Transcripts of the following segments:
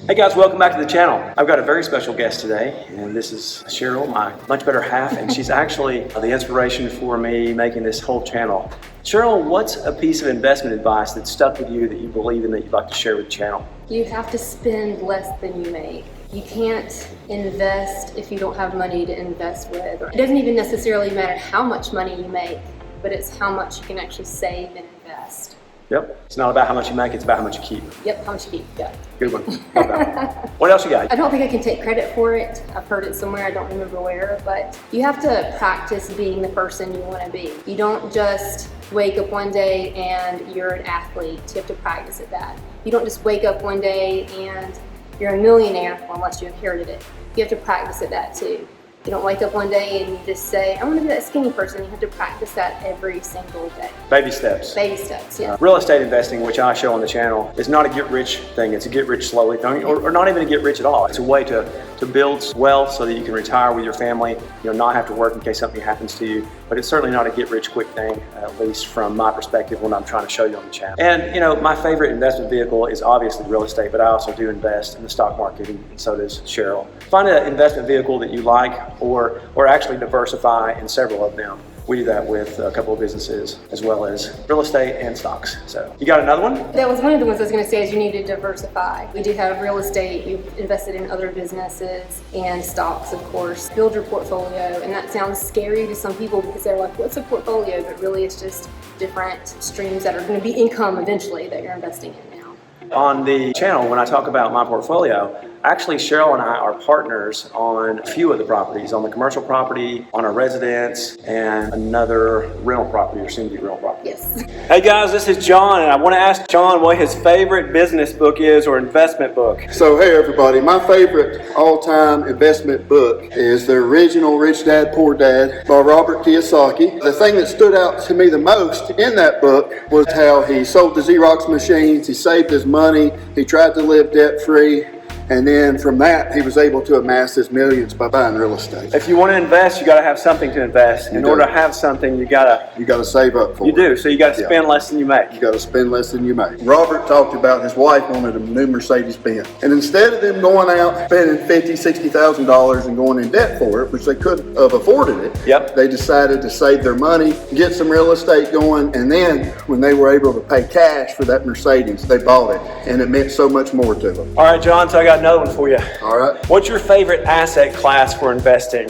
Hey guys, welcome back to the channel. I've got a very special guest today, and this is Cheryl, my much better half, and she's actually the inspiration for me making this whole channel. Cheryl, what's a piece of investment advice that stuck with you that you believe in that you'd like to share with the channel? You have to spend less than you make. You can't invest if you don't have money to invest with. It doesn't even necessarily matter how much money you make, but it's how much you can actually save and invest. Yep. It's not about how much you make, it's about how much you keep. Yep, how much you keep, yeah. Good one. Love that. What else you got? I don't think I can take credit for it. I've heard it somewhere, I don't remember where, but you have to practice being the person you want to be. You don't just wake up one day and you're an athlete. You have to practice at that. You don't just wake up one day and you're a millionaire, unless you inherited it. You have to practice at that too. You don't wake up one day and you just say, I want to be that skinny person. You have to practice that every single day. Baby steps. Baby steps, yeah. Real estate investing, which I show on the channel, is not a get-rich thing. It's a get-rich slowly thing, or not even a get-rich at all. It's a way to build wealth so that you can retire with your family, not have to work in case something happens to you. But it's certainly not a get-rich-quick thing, at least from my perspective when I'm trying to show you on the channel. And, my favorite investment vehicle is obviously real estate, but I also do invest in the stock market, and so does Cheryl. Find an investment vehicle that you like, or actually diversify in several of them. We do that with a couple of businesses, as well as real estate and stocks. So, you got another one? That was one of the ones I was going to say is you need to diversify. We do have real estate, you've invested in other businesses, and stocks, of course. Build your portfolio, and that sounds scary to some people because they're like, what's a portfolio? But really it's just different streams that are going to be income eventually that you're investing in now. On the channel, when I talk about my portfolio, actually Cheryl and I are partners on a few of the properties, on the commercial property, on a residence, and another rental property, or soon to be rental property. Yes. Hey guys, this is John, and I want to ask John what his favorite business book is, or investment book. So hey everybody, my favorite all-time investment book is the original Rich Dad Poor Dad by Robert Kiyosaki. The thing that stood out to me the most in that book was how he sold the Xerox machines, he saved his money, he tried to live debt-free, and then from that, he was able to amass his millions by buying real estate. If you want to invest, you got to have something to invest. In order to have something, you got to save up for it. You do, so you got to spend less than you make. You got to spend less than you make. Robert talked about his wife wanted a new Mercedes-Benz. And instead of them going out spending $50,000, $60,000 and going in debt for it, which they could have afforded it, they decided to save their money, get some real estate going, and then when they were able to pay cash for that Mercedes, they bought it. And it meant so much more to them. All right, John, so I got another one for you. All right. What's your favorite asset class for investing?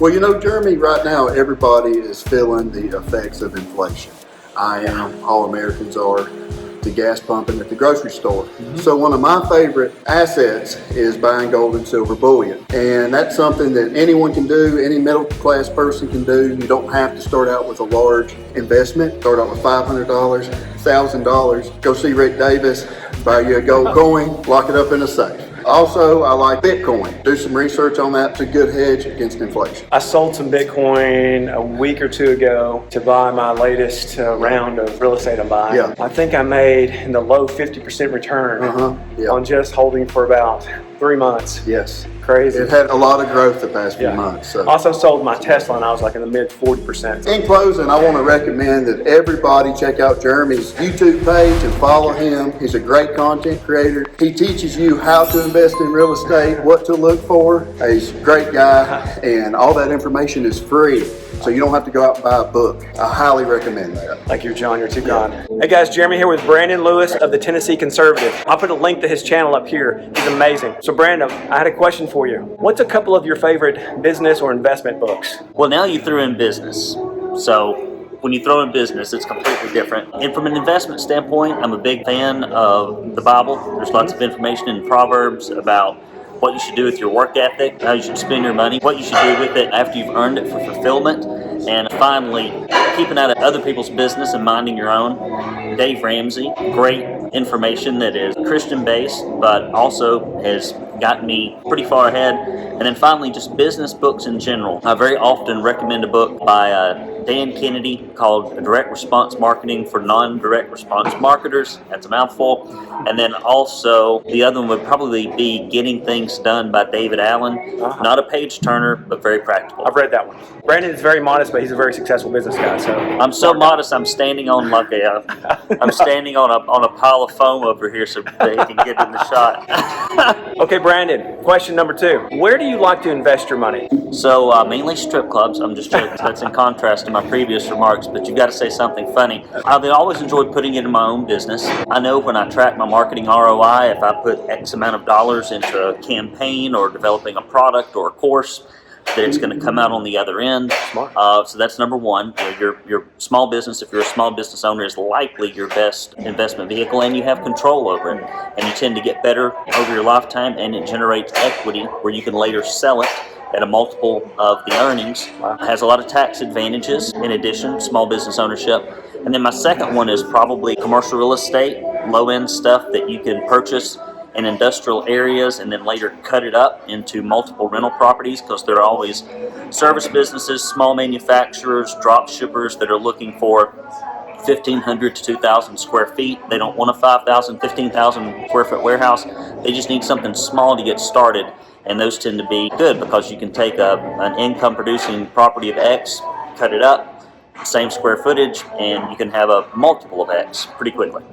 Well, Jeremy, right now everybody is feeling the effects of inflation. I am, all Americans are, the gas pumping at the grocery store. So one of my favorite assets is buying gold and silver bullion. And that's something that anyone can do, any middle class person can do. You don't have to start out with a large investment. Start out with $500, $1,000. Go see Rick Davis, buy you a gold coin, lock it up in a safe. Also, I like Bitcoin. Do some research on that. It's a good hedge against inflation. I sold some Bitcoin a week or two ago to buy my latest round of real estate I'm buying. Yeah. I think I made in the low 50% return on just holding for about 3 months. Yes. Crazy. It had a lot of growth the past few months. So. Also sold my Tesla and I was like in the mid 40%. In closing, I want to recommend that everybody check out Jeremy's YouTube page and follow him. He's a great content creator. He teaches you how to invest in real estate, what to look for. He's a great guy, and all that information is free. So you don't have to go out and buy a book. I highly recommend that. Thank you, John. You're too kind. Hey guys, Jeremy here with Brandon Lewis of the Tennessee Conservative. I'll put a link to his channel up here. He's amazing. So Brandon, I had a question for you. What's a couple of your favorite business or investment books? Well, now you threw in business. So when you throw in business, it's completely different. And from an investment standpoint, I'm a big fan of the Bible. There's lots of information in Proverbs about what you should do with your work ethic, how you should spend your money, what you should do with it after you've earned it for fulfillment, and finally, keeping out of other people's business and minding your own. Dave Ramsey, great information that is Christian-based, but also has gotten me pretty far ahead. And then finally, just business books in general. I very often recommend a book by Dan Kennedy called Direct Response Marketing for Non-Direct Response Marketers. That's a mouthful. And then also the other one would probably be Getting Things Done by David Allen. Not a page turner, but very practical. I've read that one. Brandon is very modest, but he's a very successful business guy. So I'm so modest. I'm standing on like I'm standing on a pile of foam over here so they can get in the shot. Okay, Brandon. Question number 2: where do you like to invest your money? So mainly strip clubs. I'm just joking. That's in contrast to my previous remarks, but you've got to say something funny. I've always enjoyed putting it in my own business. I know when I track my marketing ROI, if I put X amount of dollars into a campaign or developing a product or a course, that it's going to come out on the other end. Smart. So that's number one. Your small business, if you're a small business owner, is likely your best investment vehicle, and you have control over it. And you tend to get better over your lifetime, and it generates equity where you can later sell it at a multiple of the earnings. It has a lot of tax advantages in addition, small business ownership. And then my second one is probably commercial real estate, low-end stuff that you can purchase in industrial areas and then later cut it up into multiple rental properties, because there are always service businesses, small manufacturers, drop shippers that are looking for 1,500 to 2,000 square feet. They don't want a 5,000, 15,000 square foot warehouse. They just need something small to get started, and those tend to be good because you can take an income producing property of X, cut it up, same square footage, and you can have a multiple of X pretty quickly.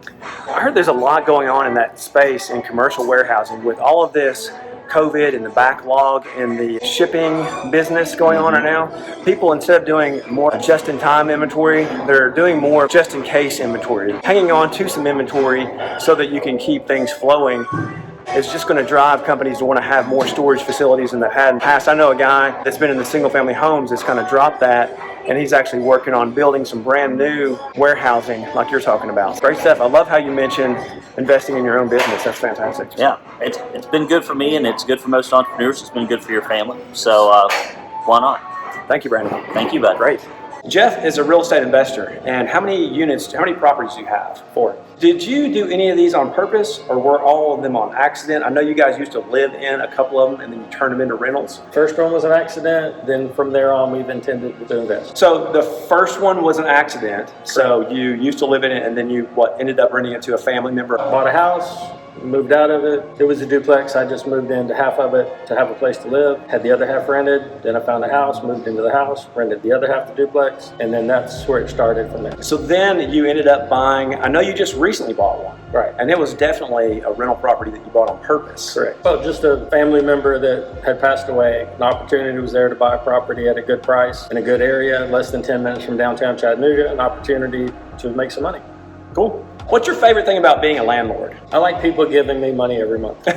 I heard there's a lot going on in that space in commercial warehousing with all of this COVID and the backlog and the shipping business going on right now. People, instead of doing more just-in-time inventory, they're doing more just-in-case inventory. Hanging on to some inventory so that you can keep things flowing is just going to drive companies to want to have more storage facilities than they've had in the past. I know a guy that's been in the single-family homes that's kind of dropped that, and he's actually working on building some brand new warehousing like you're talking about. Great stuff. I love how you mentioned investing in your own business. That's fantastic. Yeah, it's been good for me, and it's good for most entrepreneurs. It's been good for your family. So why not? Thank you, Brandon. Thank you, bud. Great. Jeff is a real estate investor, and how many properties do you have? 4. Did you do any of these on purpose, or were all of them on accident? I know you guys used to live in a couple of them, and then you turned them into rentals. First one was an accident, then from there on we've intended to invest. So the first one was an accident, so you used to live in it, and then you ended up renting it to a family member? Bought a house, moved out of it. It was a duplex. I just moved into half of it to have a place to live, had the other half rented. Then I found a house, moved into the house, rented the other half the duplex, and then that's where it started from there. So then you ended up buying, I know you just recently bought one. Right. And it was definitely a rental property that you bought on purpose. Correct. Well, just a family member that had passed away. An opportunity was there to buy a property at a good price in a good area, less than 10 minutes from downtown Chattanooga, an opportunity to make some money. Cool. What's your favorite thing about being a landlord? I like people giving me money every month.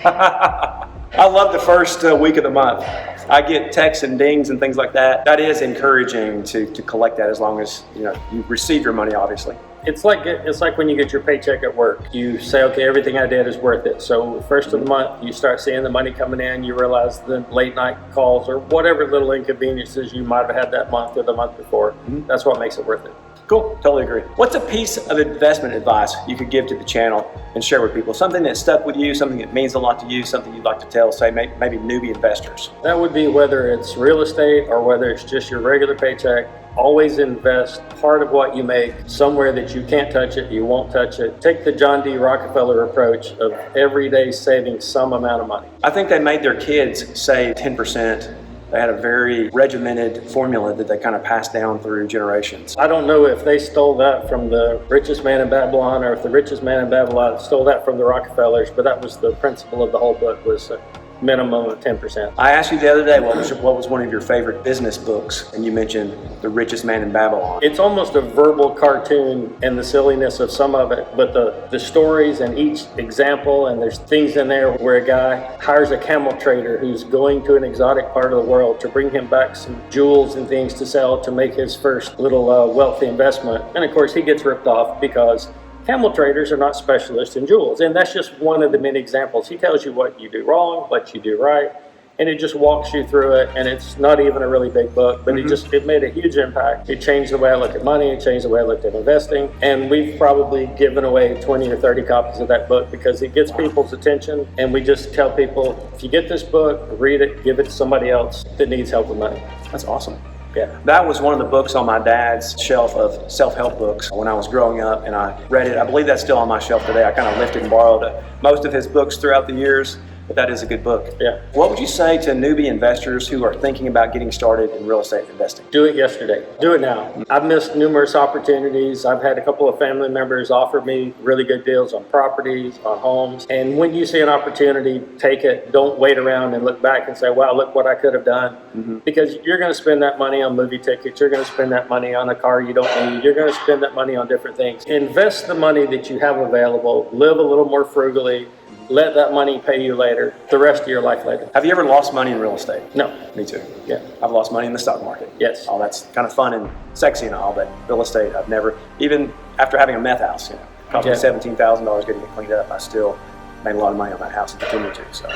I love the first week of the month. I get texts and dings and things like that. That is encouraging to collect that, as long as you receive your money, obviously. It's like when you get your paycheck at work. You say, okay, everything I did is worth it. So first of the month, you start seeing the money coming in. You realize the late night calls or whatever little inconveniences you might have had that month or the month before. That's what makes it worth it. Cool, totally agree. What's a piece of investment advice you could give to the channel and share with people? Something that stuck with you, something that means a lot to you, something you'd like to tell, say, maybe newbie investors. That would be whether it's real estate or whether it's just your regular paycheck. Always invest part of what you make somewhere that you can't touch it, you won't touch it. Take the John D. Rockefeller approach of every day saving some amount of money. I think they made their kids save 10%. They had a very regimented formula that they kind of passed down through generations. I don't know if they stole that from the richest man in Babylon or if the richest man in Babylon stole that from the Rockefellers, but that was the principle of the whole book, was a minimum of 10%. I asked you the other day what was one of your favorite business books, and you mentioned The Richest Man in Babylon. It's almost a verbal cartoon and the silliness of some of it, but the stories and each example, and there's things in there where a guy hires a camel trader who's going to an exotic part of the world to bring him back some jewels and things to sell to make his first little wealthy investment. And of course he gets ripped off because camel traders are not specialists in jewels, and that's just one of the many examples. He tells you what you do wrong, what you do right, and it just walks you through it, and it's not even a really big book, but it made a huge impact. It changed the way I look at money, it changed the way I looked at investing, and we've probably given away 20 or 30 copies of that book because it gets people's attention, and we just tell people, if you get this book, read it, give it to somebody else that needs help with money. That's awesome. Yeah. That was one of the books on my dad's shelf of self-help books when I was growing up, and I read it. I believe that's still on my shelf today. I kind of lifted and borrowed most of his books throughout the years, but that is a good book. Yeah. What would you say to newbie investors who are thinking about getting started in real estate investing? Do it yesterday. Do it now. I've missed numerous opportunities. I've had a couple of family members offer me really good deals on properties, on homes. And when you see an opportunity, take it. Don't wait around and look back and say, wow, look what I could have done. Because you're going to spend that money on movie tickets. You're going to spend that money on a car you don't need. You're going to spend that money on different things. Invest the money that you have available. Live a little more frugally. Let that money pay you later, the rest of your life later. Have you ever lost money in real estate? No. Me too. Yeah. I've lost money in the stock market. Yes. Oh, that's kind of fun and sexy and all, but real estate, I've never, even after having a meth house, cost me $17,000 getting it cleaned up, I still made a lot of money on that house and continue to. So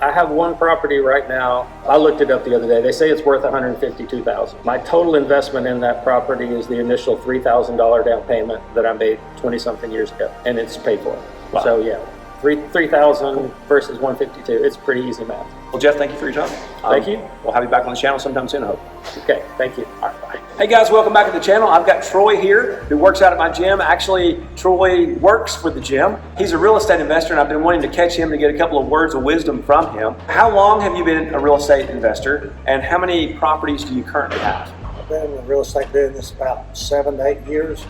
I have one property right now. I looked it up the other day. They say it's worth $152,000. My total investment in that property is the initial $3,000 down payment that I made 20-something years ago, and it's paid for. Wow. So yeah, 3,000 versus 152. It's pretty easy math. Well, Jeff, thank you for your time. Thank you. We'll have you back on the channel sometime soon, I hope. Okay, thank you. All right, bye. Hey guys, welcome back to the channel. I've got Troy here who works out at my gym. Actually, Troy works for the gym. He's a real estate investor, and I've been wanting to catch him to get a couple of words of wisdom from him. How long have you been a real estate investor, and how many properties do you currently have? I've been in the real estate business about 7 to 8 years.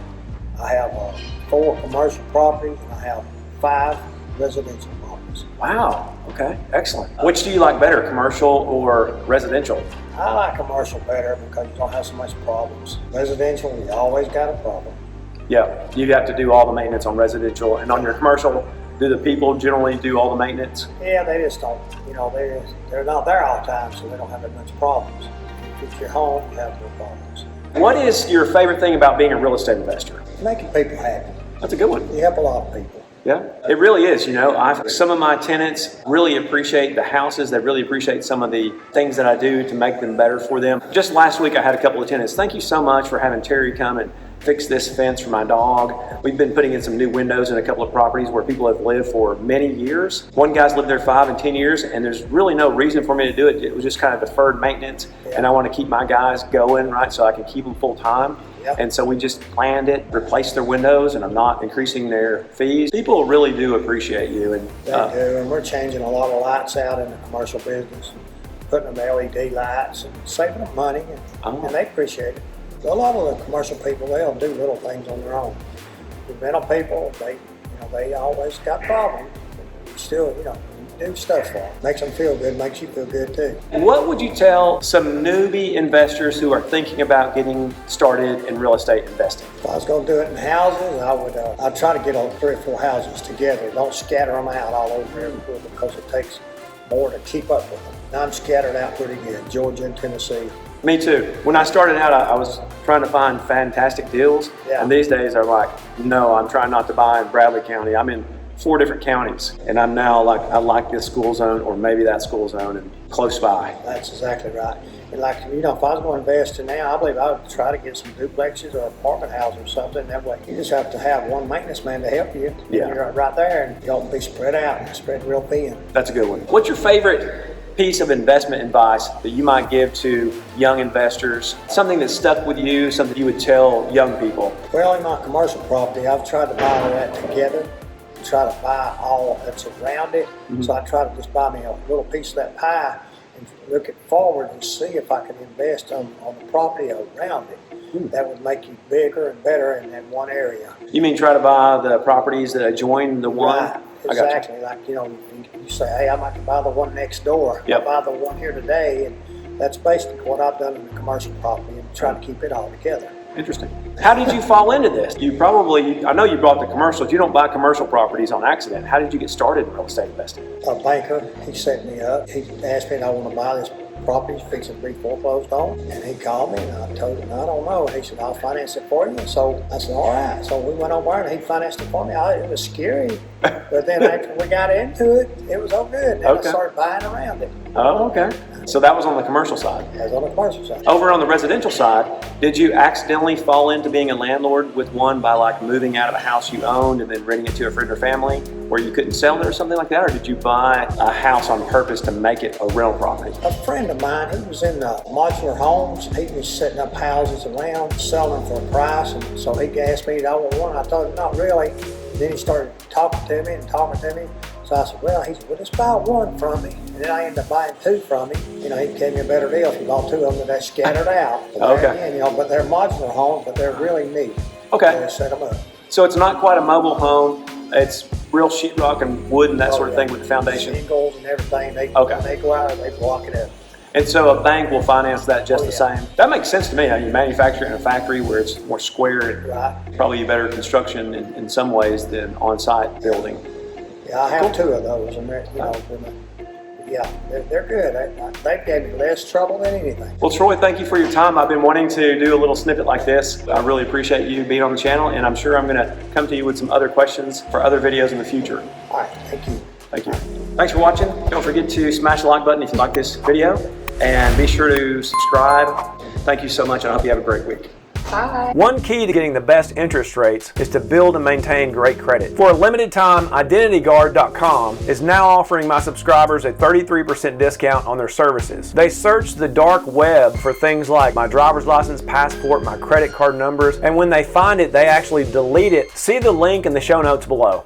I have 4 commercial properties, and I have 5 residential properties. Wow, okay, excellent. Which do you like better, commercial or residential? I like commercial better because you don't have so much problems. Residential, you always got a problem. Yeah, you have to do all the maintenance on residential, and on your commercial, do the people generally do all the maintenance? Yeah, they just don't, they're not there all the time, so they don't have that much problems. If it's your home, you have no problems. What is your favorite thing about being a real estate investor? Making people happy. That's a good one. You help a lot of people. Yeah, it really is. Some of my tenants really appreciate the houses. They really appreciate some of the things that I do to make them better for them. Just last week, I had a couple of tenants. Thank you so much for having Terry come and fix this fence for my dog. We've been putting in some new windows in a couple of properties where people have lived for many years. One guy's lived there 5 and 10 years, and there's really no reason for me to do it. It was just kind of deferred maintenance, and I want to keep my guys going, right, so I can keep them full time. Yep. And so we just planned it, replaced their windows, and I'm not increasing their fees. People really do appreciate you. And They do, and we're changing a lot of lights out in the commercial business, putting them LED lights and saving them money, and they appreciate it. A lot of the commercial people, they'll do little things on their own. The rental people, they always got problems. But still, you do stuff for them. Makes them feel good, makes you feel good too. what would you tell some newbie investors who are thinking about getting started in real estate investing? If I was going to do it in houses, I'd try to get on 3 or 4 houses together. Don't scatter them out all over everywhere because it takes more to keep up with them. Now I'm scattered out pretty good, Georgia and Tennessee. Me too. When I started out, I was trying to find fantastic deals. Yeah. And these days I'm like, no, I'm trying not to buy in Bradley County. I'm in 4 different counties. And I'm now like, I like this school zone or maybe that school zone and close by. That's exactly right. And if I was going to invest in now, I believe I would try to get some duplexes or apartment houses or something. That way you just have to have one maintenance man to help you. Yeah. And you're right there and you don't be spread out and spread real thin. That's a good one. What's your favorite piece of investment advice that you might give to young investors? Something that stuck with you, something you would tell young people? Well, in my commercial property, I've tried to buy all that together, try to buy all that's around it. So I try to just buy me a little piece of that pie and look it forward and see if I can invest on the property around it. That would make you bigger and better in that one area. You mean try to buy the properties that adjoin the one? Right, exactly. Like, you say, hey, I'd like to buy the one next door. Yep. I'll buy the one here today. And that's basically what I've done in the commercial property and try to keep it all together. Interesting. How did you fall into this? I know you bought the commercials. You don't buy commercial properties on accident. How did you get started in real estate investing? A banker, he set me up. He asked me if I want to buy this property, fixing to be foreclosed on. And he called me and I told him, I don't know. And he said, I'll finance it for you. So I said, all right. So we went over and he financed it for me. It was scary. But then after we got into it, it was all good. Then I started buying around it. Oh, okay. So that was on the commercial side. As on the commercial side. Over on the residential side, did you accidentally fall into being a landlord with one by like moving out of a house you owned and then renting it to a friend or family where you couldn't sell it or something like that? Or did you buy a house on purpose to make it a rental property? A friend of mine, he was in modular homes. He was setting up houses around, selling for a price. And so he asked me, "Do I want one?" I told him, "Not really." Then he started talking to me. So I said, "Well," he said, "Well, just buy one from me." And then I ended up buying two from him. You know, he gave me a better deal if he bought two of them that scattered out. But Okay. again, you know, but they're modular homes, but they're really neat. Okay. They set them up. So it's not quite a mobile home. It's real sheetrock and wood and that sort of thing with the foundation. Shingles and everything. Okay. When they go out, they block it up. And so a bank will finance that just the yeah. same. That makes sense to me. You manufacture it in a factory where it's more square and Right. probably better construction in some ways than on-site building. Yeah, I have two of those, and they're, you know, yeah, they're good. They gave me less trouble than anything. Well, Troy, thank you for your time. I've been wanting to do a little snippet like this. I really appreciate you being on the channel, and I'm sure I'm going to come to you with some other questions for other videos in the future. All right, thank you. Thank you. Thanks for watching. Don't forget to smash the like button if you like this video, and be sure to subscribe. Thank you so much, and I hope you have a great week. Bye. One key to getting the best interest rates is to build and maintain great credit. For a limited time, IdentityGuard.com is now offering my subscribers a 33% discount on their services. They search the dark web for things like my driver's license, passport, my credit card numbers, and when they find it, they actually delete it. See the link in the show notes below.